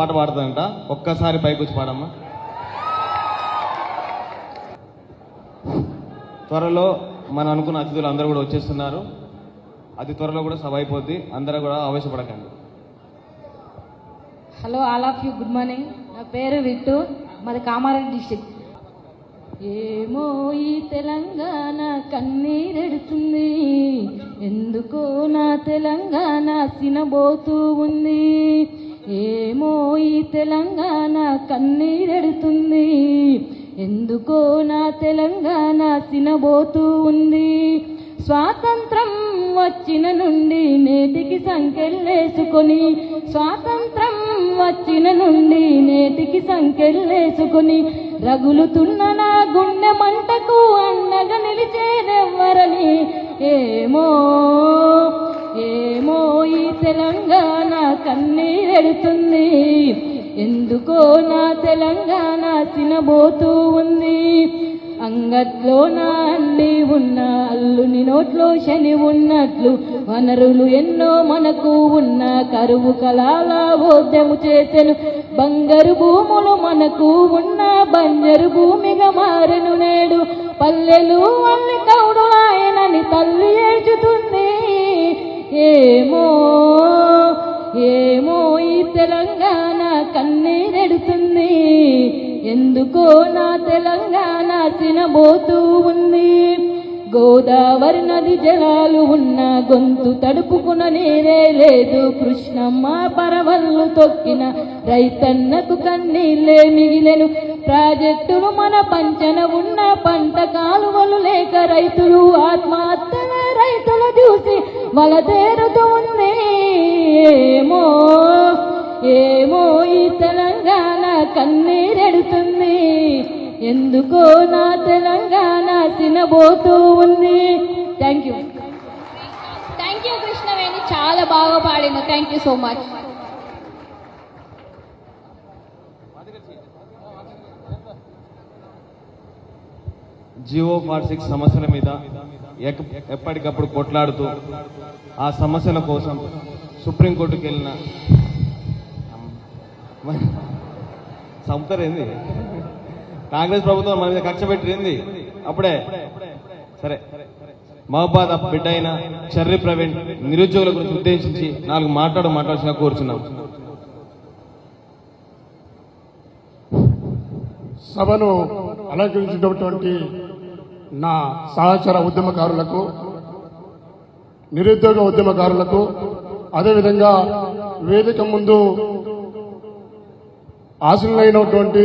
పాట పాడుతుందంట. ఒక్కసారి పైకి వచ్చి పాడమ్మా. త్వరలో మనం అనుకున్న అతిథులు అందరూ కూడా వచ్చేస్తున్నారు. అతి త్వరలో కూడా సభ అయిపోద్ది. అందరూ కూడా ఆవేశపడకండి. Hello all of you, good morning. నా పేరు విట్టు, మాది కామారెడ్డి డిస్ట్రిక్ట్. ఏమో ఈ తెలంగాణ కన్నీరెడుతుంది, ఎందుకో నా తెలంగాణ సినబోతూ ఉంది. ఏమో ఈ తెలంగాణ కన్నీరెడుతుంది, ఎందుకో నా తెలంగాణ సినబోతూ ఉంది. స్వాతంత్రం వచ్చిన నుండి నేటికి సంకెళ్ళేసుకొని, స్వాతంత్రం వచ్చిన నుండి నేటికి సంకెళ్ళేసుకొని, రగులుతున్న నా గుండె మంటకు అండగా నిలిచేదెవ్వరని. ఏమో ఏమో ఈ తెలంగాణ కన్నీరెడుతుంది, ఎందుకో నా తెలంగాణ తినబోతూ ఉంది. అంగట్లో నా అండి ఉన్న అల్లుని నోట్లో శని ఉన్నట్లు, వనరులు ఎన్నో మనకు ఉన్న కరువు కలాల బోధ్యము చేసెను. బంగారు భూములు మనకు ఉన్న బంజరు భూమిగా మారెను నేడు. పల్లెలు అన్ని కౌడులాయనని తల్లి ఏడ్చుతుంది. ఏమో ఏమో ఈ తెలంగాణ కన్నీరెడుతుంది, ఎందుకో నా తెలంగాణ తినబోతూ ఉంది. గోదావరి నది జలాలు ఉన్న గొంతు తడుపుకున్న నీరే లేదు. కృష్ణమ్మ పరవళ్ళు తొక్కిన రైతన్నకు కన్నీళ్ళే మిగిలెను. ప్రాజెక్టులు మన పంచన ఉన్న పంట కాలువలు లేక రైతులు ఆత్మహత్యల రైతుల చూసి వలతేరుతూ ఉంది. ఏమో ఏమో ఈ తెలంగాణ కన్నీరెడుతుంది, ఎందుకో నా తెలంగాణ తినబోతూ ఉంది. థ్యాంక్ యూ కృష్ణవేణి, చాలా బాగా పాడింది. Thank you so much. Jio 46 సమస్యల మీద ఎప్పటికప్పుడు కొట్లాడుతూ ఆ సమస్యల కోసం సుప్రీంకోర్టుకి వెళ్ళిన సంతరేంది కాంగ్రెస్ ప్రభుత్వం మన మీద కక్ష పెట్టింది. అప్పుడే సరే, మహబాద్ బిడ్డ అయిన చర్రి ప్రవీణ్ నిరుద్యోగుల గురించి ఉద్దేశించి 4 మాట్లాడాల్సిన కోరుచున్నాం. సభను అలంకరించినటువంటి నా సహచర ఉద్యమకారులకు, నిరుద్యోగ ఉద్యమకారులకు, అదేవిధంగా వేదిక ముందు ఆశలైనటువంటి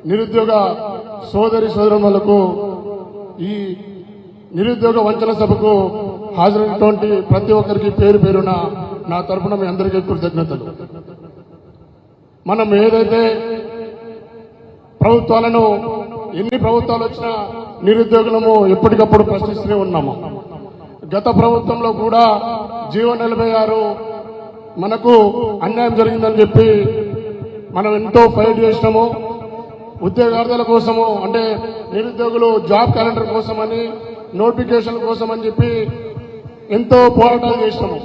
నిరుద్యోగ సోదరి సోదరులకు, ఈ నిరుద్యోగ వంచన సభకు హాజరైనటువంటి ప్రతి ఒక్కరికి పేరు పేరున నా తరపున మీ అందరికీ కృతజ్ఞతలు. మనం ఏదైతే ప్రభుత్వాలను, ఎన్ని ప్రభుత్వాలు వచ్చినా నిరుద్యోగులము ఎప్పటికప్పుడు ప్రశ్నిస్తూనే ఉన్నాము. గత ప్రభుత్వంలో కూడా జీవో 46 మనకు అన్యాయం జరిగిందని చెప్పి మనం ఎంతో ఫైట్ చేసినాము. ఉద్యోగార్థుల కోసము, అంటే నిరుద్యోగులు జాబ్ క్యాలెండర్ కోసమని, నోటిఫికేషన్ కోసం అని చెప్పి ఎంతో పోరాటాలు చేసినాము.